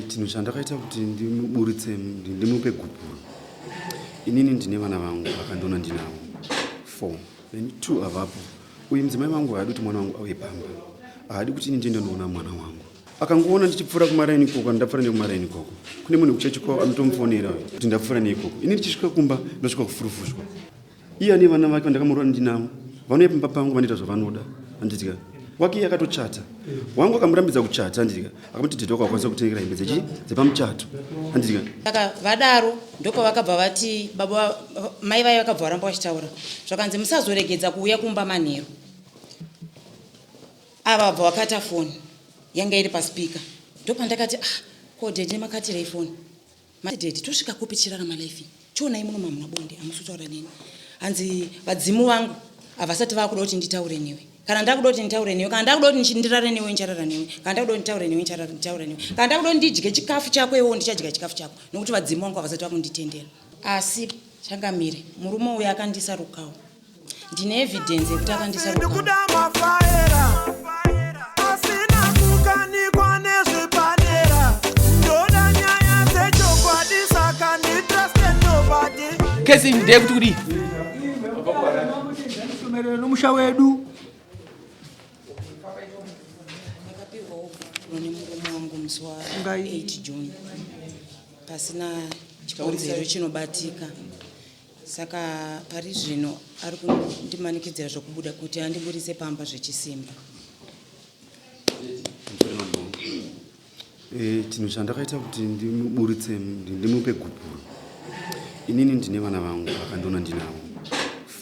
Chinhu chandakaita kuti ndimuburitse ndimupe gubhuru. Inini ndine vana vangu vakandiona ndinavo 4 then 2 avapo. Uyu mudzimai wangu haadi kuti mwana wangu auye pamba. Haadi kuti ini ndiende ndoona mwana wangu. Akangoona ndichipfuura kumaraini ikoko, ndapfuura nekumaraini ikoko. Kune munhu kuchechi kwavo anotomufonera kuti ndapfuura neikoko. Ini ndichisvika kumba ndosvika kufurufushwa. Iye ane vana vake vandakamuroora ndinavo. Vanouya pamba pangu vanoita zvavanoda. Handitika wake iye akatochata. Wangu akamurambidza kuchata. Handitika akamuti dhedhe wako akwanisa kutengera hembe dzepamuchato. Handitika saka vadaro ndoko vakabva vati baba mai vai vakabva varamba vachitaura zvakanzi musazoregedza kuuya kumba manheru. Ava vabva vakata foni yanga iri paspika. Ndopandakati ko dhedhe makatirei foni? Dhedhe tosvika kupi chirarama life chionai muno mamuna bonde hamusi kutaura neni. Hanzi vadzimu vangu havasati vakuda kuti nditaure newe. Kana ndakuda kuti nditaure newe, kana ndakuda kuti ndirare newe ncharara newe, kana ndakuda kuti nditaure newe ntaure newe, kana ndakuda kuti ndidye chikafu chako iwewo ndichadya chikafu chako, nokuti vadzimu vangu havasati vakunditendera. Asi changamire murume uyu akandisa rukawo. Ndine evidence yekuti akandisa rukawo. Kesi ndekuti kudi nomusha wedu Murume wangu musi wa8 June pasina chikonzero chinobatika. Saka pari zvino ari kundimanikidzira zvokubuda kuti andiburise pamba zvechisimba. Chinhu chandakaita kuti ndimuburitse ndimupe gubhuru. Inini ndine vana vangu vakandiona ndinavo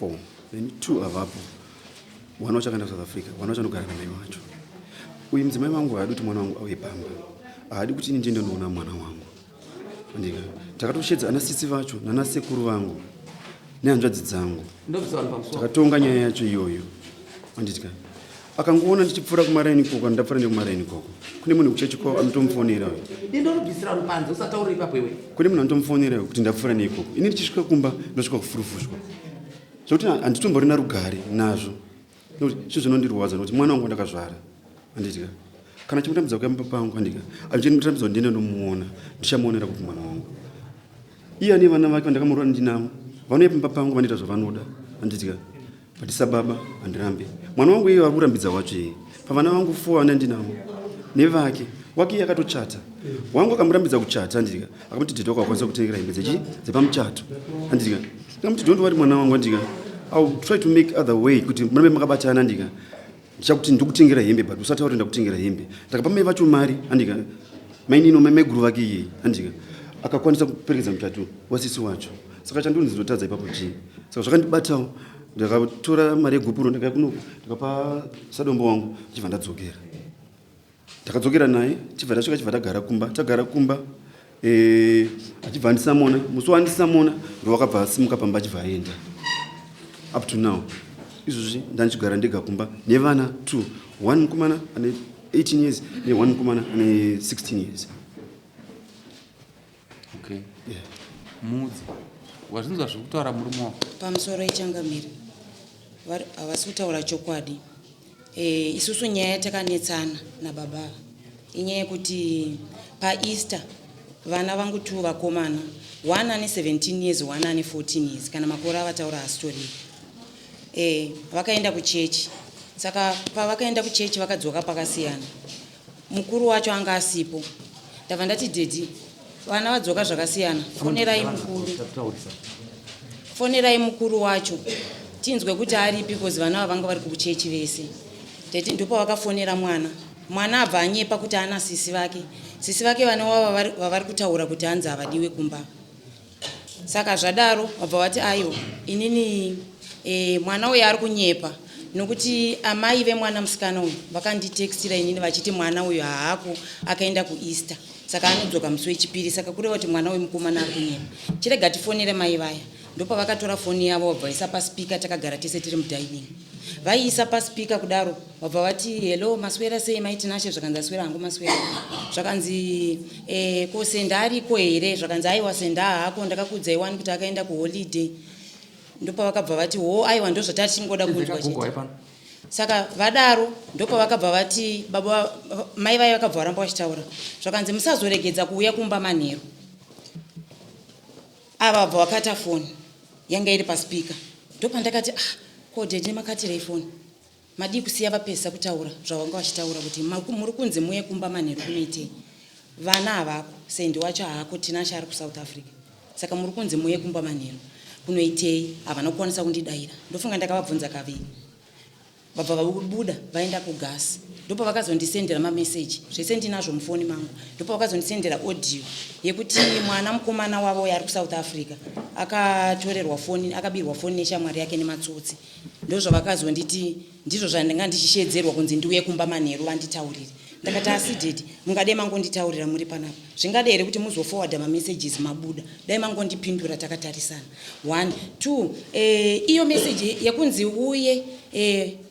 4 then 2 avapo. 1 wacho akaenda South Africa, 1 wacho anogara namai vacho. Uyu mudzimai wangu haadi kuti mwana wangu auye pamba. Haadi kuti ini ndiende ndoona mwana wangu. Handika takatoshedza ana sisi vacho nana sekuru vangu nehanzvadzi dzangu. Takatonga nyaya yacho iyoyo. Handitika akangoona ndichipfuura kumaraini ikoko, ndapfuura nekumaraini ikoko. Kune munhu kuchechi kwavo anotomufonera. Kune munhu anotomufonera kuti ndapfuura neikoko. Ini ndichisvika kumba ndosvika kufurufushwa. Zvokuti handitomborina rugare nazvo. Nokuti zvinondirwadza nokuti mwana wangu ndakazvara. Handitika kana chimutambidza kuyamba pangu. Handika achimutambidzwa ndiende ndomuona ndichamuonera kuti mwana wangu. Iye ane vana vake vandakamuroora ndinavo. Vanouya pamba pangu vanoita zvavanoda. Handitika patisa baba handirambe. Mwana wangu iye vari kurambidza wacho iye. Pavana vangu 4 vana ndinavo nevake. Wake iye akatochata. Wangu akamurambidza kuchata. Handika akamuti dhedhe wako akwanisa kutengera hembe dzepamuchato. Handika akamuti don't worry mwana wangu. Handika I'll try to make other way kuti murambe makabatana. Handika ndichakuti ndokutengera hembe but usataura ndakutengera hembe. Takapa mai vacho mari. Handika mainino maiguru vake iye. Handika akakwanisa kuperekedza mutatu wasisi wacho. Saka chandonzotadza ipapo chii. Saka zvakandibatawo ndakatora mari yegupuro ndakapa sadombo wangu chibva ndadzokera. Takadzokera naye chibva ndasvika chibva tagara kumba achibva andisamona. Musi wandisamona ndowakabva asimuka pamba achibva aenda. Up to now izvozvi ndandichigara ndega kumba nevana 2, 1 mukomana ane 18 years ne1 mukomana ane 16 years. Okay. Yeah. Mudzi wazvinzwa zvekutaura murume wako pamusoro ichangamire havasi kutaura chokwadi. Isusu nyaya yatakanetsana nababa inyaya yekuti paEaster vana vangu 2 vakomana, 1 ane 17 years 1 ane 14 years kana makore avataura hastori. Vakaenda kuchechi. Saka pavakaenda kuchechi vakadzoka pakasiyana. Mukuru wacho anga asipo. Ndabva ndati dhedhi vana vadzoka zvakasiyana. Fonerai mukuru wacho tinzwe kuti aripi kozi vana vanga vari kuchechi vese. Dhedhi ndipo vakafonera mwana abva anyepa kuti ana sisi vake vana wavo vavari kutaura kuti hanzi havadiwe kumba. Saka zvadaro vabva vati aiwa inini mwana uyu ari kunyepa nokuti amai vemwana musikana uyu vakanditextira inini vachiti mwana uyu haako akaenda kuEaster saka anodzoka musi wechipiri. Saka kureva kuti mwana uyu mukomana ari kunyepa. Chirega tifonere mai vaya. Ndopa vakatora foni yavo vabva vaisa paspika. Takagara tese tiri mudining. Vaiisa paspika kudaro vabva vati hello maswera sei maiti Nashe. Zvakanzi aswera hangu maswera. Zvakanzi ko Senda ariko here. Zvakanzi aiwa Senda haako ndakakuudzai wani kuti akaenda kuholiday. Ndopa vakabva vati aiwa ndozvatati tingoda kunzwa chete. saka vadaro ndopavakabva vati baba mai vai vakabva varamba vachitaura zvakanzi musazoregedza kuuya kumba manheru. Ava bva vakata foni yanga iri paspika ndopandakati kodhedhi makatirei foni madii kusiya vapesa kutaura zvavanga vachitaura kuti muri kunzi muye kumba manheru kunoitei vana havako sendi wacho haako tinasha ari kuSouth Africa saka muri kunzi muye kumba manheru kunoitei havana kukwanisa kundidayira ndofunga ndakavabvunza kaviri vabva vabuda vaenda kugasi ndopavakazondisendera mameseji zvese ndinazvo mufoni mangu ndopavakazondisendera audio yekuti mwana mukomana wavo yari kuSouth Africa akatorerwa foni akabirwa foni neshamwari yake nematsotsi ndozvavakazonditi ndizvo zvandinga ndichishedzerwa kunzi ndiuye kumba manheru vanditaurire ndakati asi dedi mungade mangonditaurira muri panapa zvingade here kuti muzoforwarda mamessages mabuda dai mangondipindura takatarisana 1 2 iyo message yekunzi uye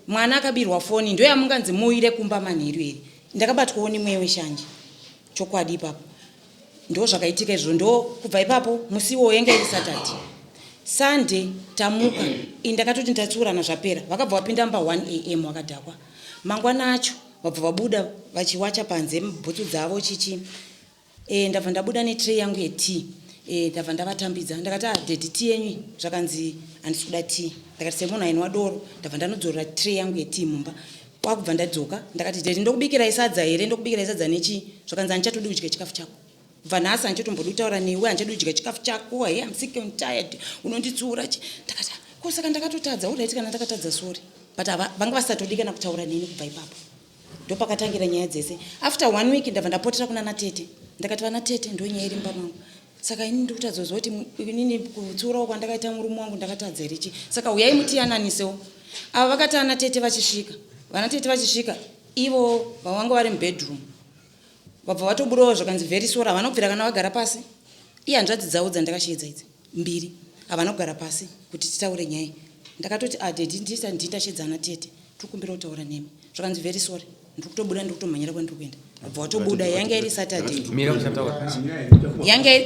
mwana akabirwa foni ndo yamunganzi muire kumba manheru here ndakabatwawo nemweya weshanje chokwadi ipapo ndo zvakaitika izvo ndo kubva ipapo musiwo yanga iri Saturday. Sunday tamuka indakatoti ndatsiurana zvapera vakabva vapinda mba 1 am vakadhakwa mangwana acho vabva vabuda vachiwacha panze bhutsu dzavo chichi ndabva ndabuda netray yangu yetea ndabva ndavatambidza ndakati dedi tea yenyu zvakanzi handisi kuda tea ndakati semunhu aini wadoro ndabva ndanodzorera tray yangu yetea mumba kwakubva ndadzoka ndakati dedi ndokubikirai sadza here ndokubikirai sadza nechi zvakanzi handichatodi kudya chikafu chako kubva nhasi handichatombodi kutaura newe handichatodi kudya chikafu chako hey I'm sick and tired unonditsiura ndakati kosaka ndakatotadza uraiti kana ndakatadza sori but vanga vasatodi kana kutaura neni kubva ipapo ndopakatangira nyaya dzese. After 1 week ndabva ndapotera kuna natete ndakati vana tete ndo nyaya iri mumba mangu saka ini ndikutadza kuti inini kutsiurawo kwandakaita murume wangu ndakatadza here chi saka uyai mutiyananisewo. Ava vakati ana tete vachisvika vana tete vachisvika ivo vavanga vari mubedroom vabva vatobudawo zvakanzi very sorry havana kubvira kana vagara pasi ihanzvadzi dzavo dzandakashedza idzi 2 havana kugara pasi kuti titaure nyaya ndakatoti dedi ndindashedza ana tete tikumbira kutaura nemi zvakanzi very sorry ndikutobuda ndikutomhanyira kwandiri kuenda vabva vatobuda yanga iri Saturday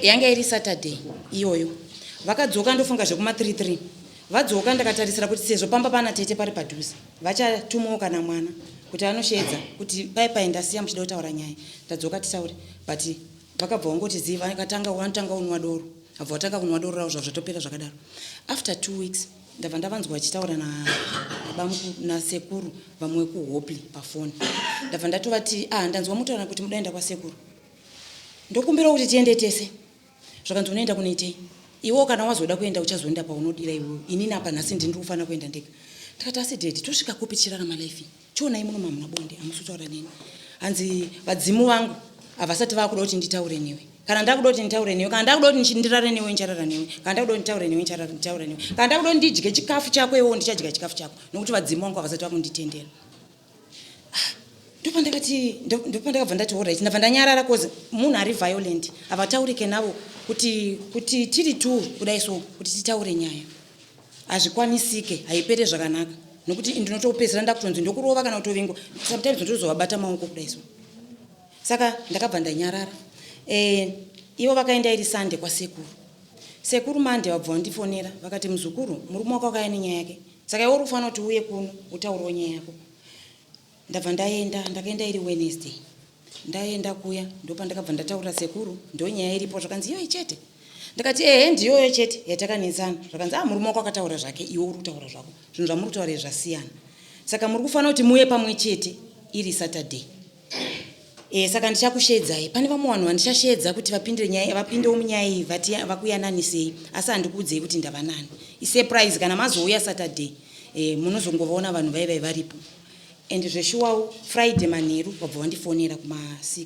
yanga iri Saturday iyoyo vakadzoka ndofunga zvekuma 3 vadzoka ndakatarisira kuti sezvo pamba pana tete pari padhuze vachatumawo kana mwana kuti anoshedza kuti pai ndasiya muchida kutaura nyaya ndadzoka titaure but vakabva vangoti ziva vakatanga unwa doro abva vatanga kunwa doro ravo zvazvatopera zvakadaro. After 2 weeks ndabva ndavanzwa vachitaura nasekuru vamwe kuHopley pafoni ndabva ndatovati ndanzwa mutaura kuti mudaenda kwasekuru ndokumbira kuti tiende tese zvakanzi unoenda kunoitei iwo kana wazoda kuenda uchazoenda paunodira iwewe inini apa nhasi ndiri kufana kuenda ndega ndakati asi dedi tosvika kupi tichirarama life chionai muno mamuna bonde hamusi kutaura neni hanzi vadzimu vangu havasati vakuda kuti nditaure newe kana ndakuda kuti nditaure newe kana ndakuda kuti ndirare newe ncharara newe kana ndakuda kuti nditaure newe ntaure newe kana ndakuda kuti ndidye chikafu chako iwewo ndichadya chikafu chako nokuti vadzimu vangu havasati vakunditendera. Ndopandakabva ndati alright ndabva ndanyarara cause munhu ari violent havataurike navo kuti tiri tu kudai so kuti titaure nyaya hazvikwanisike haipere zvakanaka nokuti ndinotopedzera ndakutonzi ndokurova kana kutovingwa sometimes ndotozovabata maoko kudai so saka ndakabva ndanyarara. Ivo vakaenda iri Sunday kwasekuru Monday vabva vandifonera vakati muzukuru murume wako akauya nenyaya yake saka iwe uri kufanira kuti uye kuno utaurawo nyaya yako. Ndabva ndakaenda iri Wednesday ndaenda kuya ndopandakabva ndataura sekuru ndo nyaya iripo zvakanzi iyoyi chete ndakati ndiyoyo chete yatakanetsana zvakanzi murume wako akataura zvake iwe uri kutaura zvako zvinhu zvamuri kutaura zvasiyana saka muri kufanira kuti muye pamwe chete iri Saturday. Saka ndichakushedzai pane vamwe vanhu vandichashedza kuti vapindewo munyaya iyi vakuyananisei asi handikuudzei kuti ndava nani isurprise kana mazouya Saturday munozongovaona vanhu vaivai varipo. And zveshuwawo Friday manheru vabva vandifonera kuma 6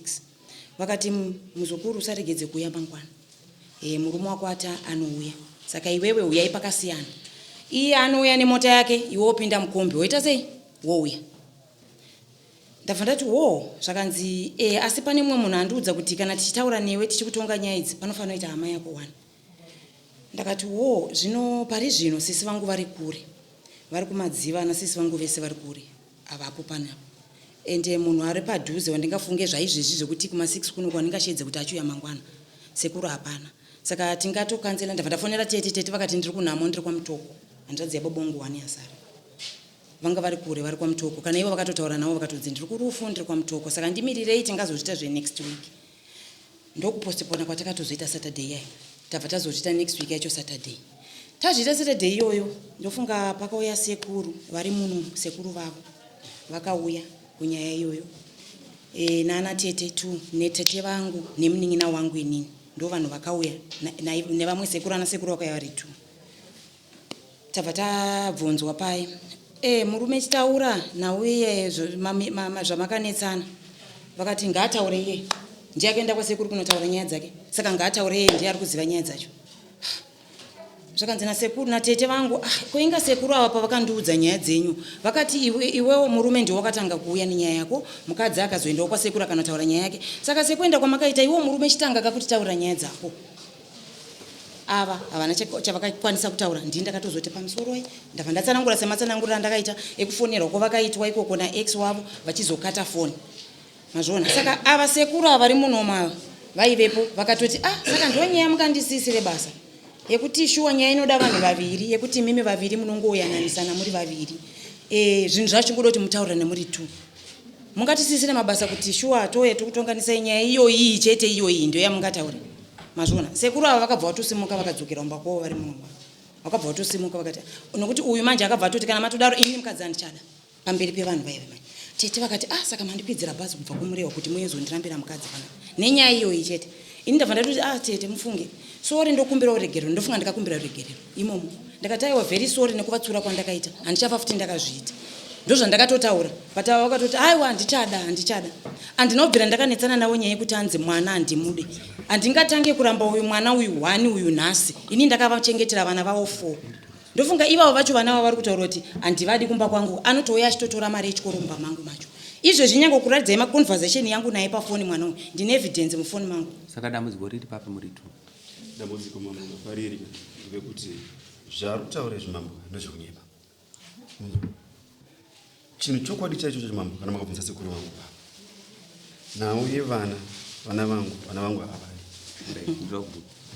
vakati muzukuru usaregedze kuuya mangwana murume wako ati anouya saka iwewe uyai pakasiyana iye anouya nemota yake iwe wopinda mukombi woita sei wouya. Ndabva ndati zvakanzi asi pane mumwe munhu andiudza kuti kana tichitaura newe tichikutonga nyaya idzi panofanira kuita hama yako 1. Ndakati zvino pari zvino sisi vangu vari kure vari kumadziva nasisi vangu vese vari kure avapo panapo ende munhu ari padhuze wandingafunge zvaizvezvi zvekuti kuma 6 kuno kwandingashedze kuti achiuya mangwana sekuru hapana saka tingatokanzela. Ndabva ndafonera tete vakati ndiri kunhamo ndiri kwamutoko hanzvadzi yabobongo 1 yasara vanga vari kure vari kwaMutoko kana ivo vakatotaura navo vakatodzi ndiri kurufu ndiri kwaMutoko saka ndimirirei tingazoita next week ndokupostpona kwatakatozoita Saturday yayo tabva tazoita next week yacho Saturday tazviita Saturday iyoyo ndofunga pakauya sekuru vari muno sekuru vavo vakauya kunyaya iyoyo nana tete tu netete vangu nemunin'ina wangu inini ndo vanhu vakauya nevamwe sekuru ana sekuru vakauya vari tu tabva tabvunzwa pai murume chitaura nauye zvamakanetsana vakati ngaataure iye ndiye akaenda kwasekuru kunotaura nyaya dzake saka ngaataure iye ndiye ari kuziva nyaya dzacho zvakanzi nasekuru natete vangu koinga sekuru ava pavakandiudza nyaya dzenyu vakati iwewo murume ndiwo wakatanga kuuya nenyaya yako mukadzi akazoendawo kwasekuru akanotaura nyaya yake saka sekuenda kwamakaita iwo murume chitanga kakuti taura nyaya dzako ava havana chavakakwanisa kutaura ndini ndakatozoti pamusoro ndabva ndatsanangura sematsanangurira andakaita ekufonerwa kwavakaitwa ikoko naex wavo vachizokata foni mazviona saka ava sekuru ava vari munoma vaivepo vakatoti saka ndo nyaya mukandisisire basa yekuti shuwa nyaya inoda vanhu vaviri yekuti mimi vaviri munongouyanisana muri vaviri zvinhu zvacho ngoda kuti mutaurane muri tu mungatisisire mabasa kuti shuwa toye tikutonganisai nyaya iyoyi chete iyoyi ndo yamungataura mazviona sekuru ava vakabva vatosimuka vakadzokera umba kwavo vari munoma vakabva vatosimuka vakati nokuti uyu manje akabva atoti kana matodaro ini mukadzi andichada pamberi pevanhu vaive manje tete vakati saka mandikwidzira bhazi kubva kumurehwa kuti muyezondirambira mukadzi pana nenyaya iyoyi chete ini ndabva ndatoti tete mufunge sori ndokumbira uregerero ndofunga ndikakumbira uregerero imomo ndakati aiwa very sorry nekuvatsura kwandakaita handichafa futi ndakazviita ndozvandakatotaura patava vakatoti aiwa handichada andinobvira ndakanetsana navo nyaya yekuti anzi mwana handimude handingatange kuramba uyu mwana uyu 1 uyu nhasi ini ndakavachengetera vana vavo 4 ndofunga ivavo vacho vana vavo vari kutaura kuti handivadi kumba kwangu anotouya achitotora mari yechikoro mumba mangu macho izvezvi nyange kuradzai maconversation yangu naye pafoni mwana uyu ndine evidence mufoni mangu saka dambudziko riri papi muritu dambudziko mambo pariri ndevekuti zvari kutaura zvimambo ndozvekunyepa chinhu chokwadi chaicho chimambo kana makabvunza sekuru vangu nauye vana vangu ava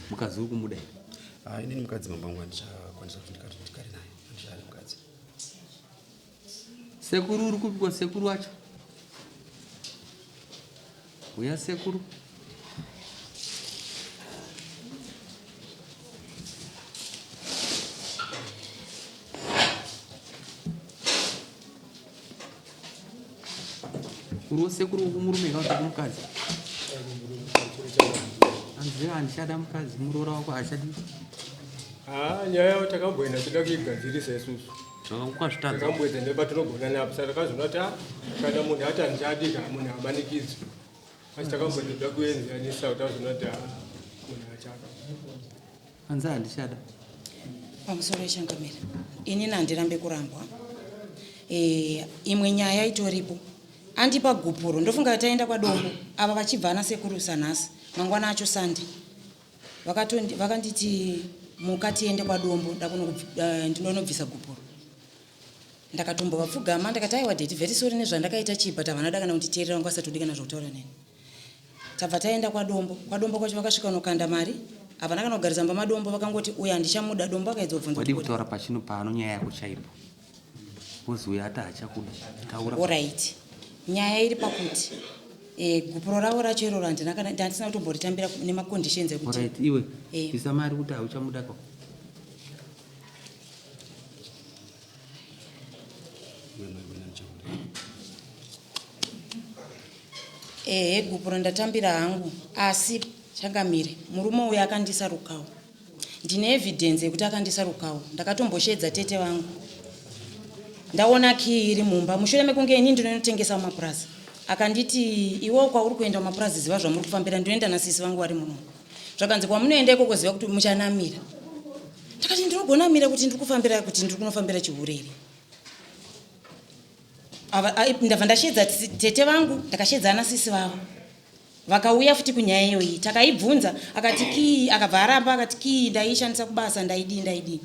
mukadzi uri kumuda inini mukadzi mambo vangu handichakwanisa kuti ndikare naye handichari mukadzi sekuru uri kupikwa sekuru wacho uya sekuru uriwo sekuru ukumurume kauta kumukadzi anziva handishada mukadzi muroora wako hachadi nyaya yavo takamboenda toda kuigadzirisa isusu zvakakukazvitadza takamboedza nepatinogona napo saka takazona kuti kana munhu ati handichadi kana munhu amanikidzwi asi takamboedza toda kuenzanisa kuti tazona kuti munhu achaka anzi handishada pamusoro weshangamira inini handirambe kurambwa imwe nyaya itoripo andipa gupuro ndofunga taenda kwadombo ava vachibva ana sekuru sanhasi mangwana acho sande vakanditi mukatiende kwadombo ndinonobvisa gupuro ndakatombovapfugama ndakati aiwa deti very sorry nezvandakaita chibva tavanada kana kunditeerera vangu vasati udikana zvokutaura neni tabva taenda kwadombo kwacho vakasvika unokanda mari havana kana kugarisa mba madombo vakangoti uyu handichamuda dombo akaedzobvunzawadi kutaura pachino pano nyaya yako chaipo wozi uyu ati hachakuda taura oright nyaya iri pakuti gupuro ravo racho iroro handisina kutomboritambira nemaconditions ekuti right iwe bvisa mari kuti hauchamudako gupuro ndatambira hangu asi changamire murume uyu akandisa rukawo ndine evidence yekuti akandisa rukawo ndakatomboshedza tete vangu ndaona kii iri mumba mushure mekunge ini ndinotengesa mumapurazi akanditi iwo kwauri kuenda mumapurazi ziva zvamuri kufambira ndinoenda nasisi vangu vari muno zvakanzi kwamunoenda ikoko ziva kuti muchanamira takati ndinogonamira kuti ndiri kufambira kuti ndiri kunofambira chiureri ndabva ndashedza tete vangu ndakashedza anasisi vavo vakauya futi kunyaya iyoyi takaibvunza akati kii akabva aramba akati kii ndaishandisa kubasa ndaidii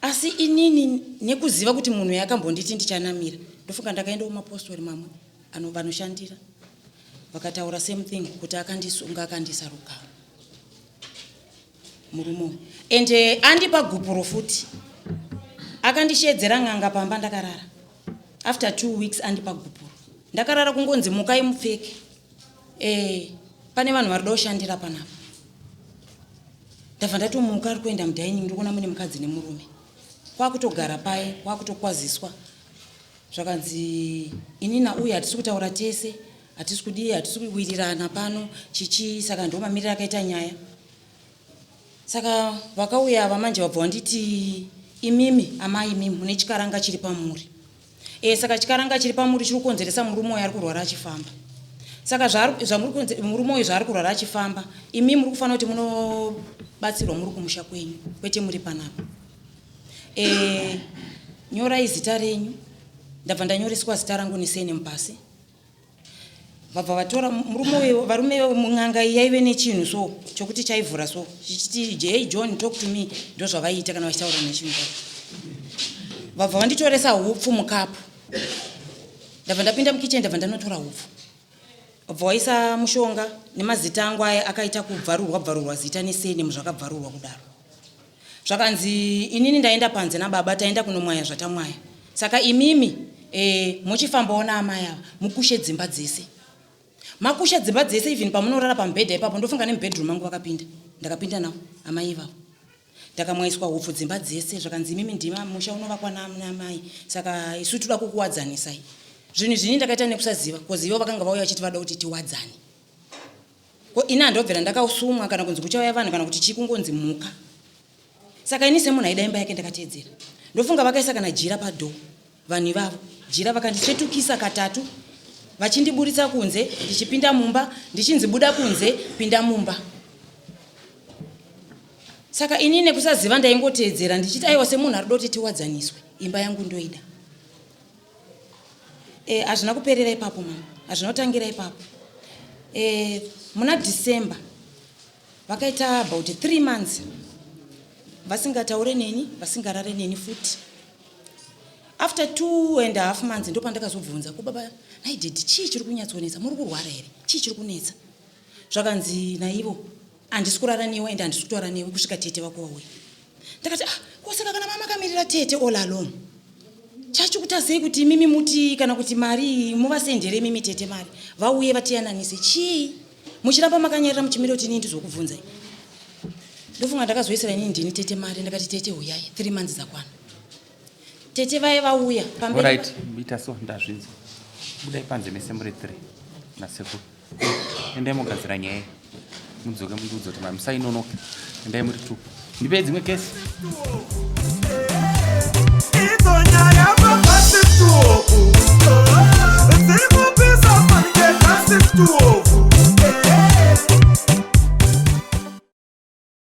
asi inini nekuziva kuti munhu yakambonditi ndichanamira ndofunga ndakaenda kumapostori mamwe vanoshandira vakataura same thing kuti akandisunga akandisa rukawo murume ende andipa gupuro futi akandishedzera ng'anga pamba ndakarara after 2 weeks andipa gupuro. Ndakarara kungonzi mukai mupfeke. Pane vanhu vari kushandira panapa. Ndabva ndatomuka ari kuenda mudining ndikuona mune mukadzi nemurume. Kwakutogara paye, kwakutokwaziswa. Zvakanzi inina uyu hatisi kutaura tese, hatisi kudii, hatisi kuwirirana pano, chichi saka ndomamirira akaita nyaya. Saka vakauya ava manje vabva vanditi imimi amai imimi mune chikaranga chiri pamuri. Saka chikaranga chiri pamuri chiri kukonzeresa murume uyu ari kurwara achifamba. Saka murume uyu zvaari kurwara achifamba, imimi muri kufanira kuti munobatsirwa muri kumusha kwenyu, kwete muri panapa. Nyorai zita renyu. Ndabva ndanyoreswa zita rangu nesene mupasi. Vabva vatora varume mun'anga yaive nechinhu so chokuti chaivhura so chichiti hey John talk to me ndo zvavaita kana vachitaura nechinhu. Vabva vanditoresa hupfu mukapu. Ndabva ndapinda mukicheni ndabva ndanotora hupfu. Vabva vaisa mushonga nemazita angu aya akaita kubvarurwa zita nesene muzvakabvarurwa kudaro. Zvakanzi inini ndaenda panze nababa taenda kunomwaya zvatamwaya. Saka imimi muchifambawo naamai ava mukushe dzimba dzese. Makusha dzimba dzese even pamunorara pamubhedha ipapo ndofunga nemubhedroom mangu vakapinda. Ndakapinda nawo amai ivavo. Ndakamwaiswa hupfu dzimba dzese zvakanzi imimi ndima musha unovakwa namai. Saka isu toda kukuwadzanisai. Zvinhu zvini ndakaita nekusaziva because ivo vakanga vauya vachiti vada kuti tiwadzane. Ina ndobvera ndakasumwa kana kunzi kuchauya vanhu kana kuti chikungonzi muka. Saka ini semunhu aida imba yake ndakateedzera. Ndofunga vakaisa kana jira padho. Vanhu ivavo jira vakandichetukisa katatu vachindiburitsa kunze ndichipinda mumba ndichinzi buda kunze pinda mumba. Saka ini nekusaziva ndaingoteedzera ndichiti aiwa semunhu ari doti tiwadzaniswe imba yangu ndoida. Hazvina kuperera ipapo mama, hazvina kutangira ipapo. Muna December vakaita about 3 months vasingataure neni, vasingarare neni futi. After 2.5 months ndo pandakazobvunza kubaba naidedi chii chiri kunyatsonetsa muri kurwara here chii chiri kunetsa. Zvakanzi naivo handisi kurara newe ende handisi kutaura newe kusvika tete vako wauya. Ndakati kosaka kana mama akamirira tete all alone chachikutazei kuti mimi muti kana kuti mari muvasendere mimi tete mari vauye vatiyananise chii muchiramba makanyarira muchimiro kuti inini ndizokubvunzai. Ndofunga ndakazoisira inini ndini tete mari ndakati tete uyai 3 months zakwana. Tete vaye vauya pamberi. Alright, bita so ndazvinzi. Budai panze mese muri 3 nasekuru. Endai mugadzira nyaya. Mudzoke mundudzo kuti musainonoka. Endai muri 2. Ndipe dzimwe kesi. Itonyaya mabasi tu. Zimupisa pange kasi tu.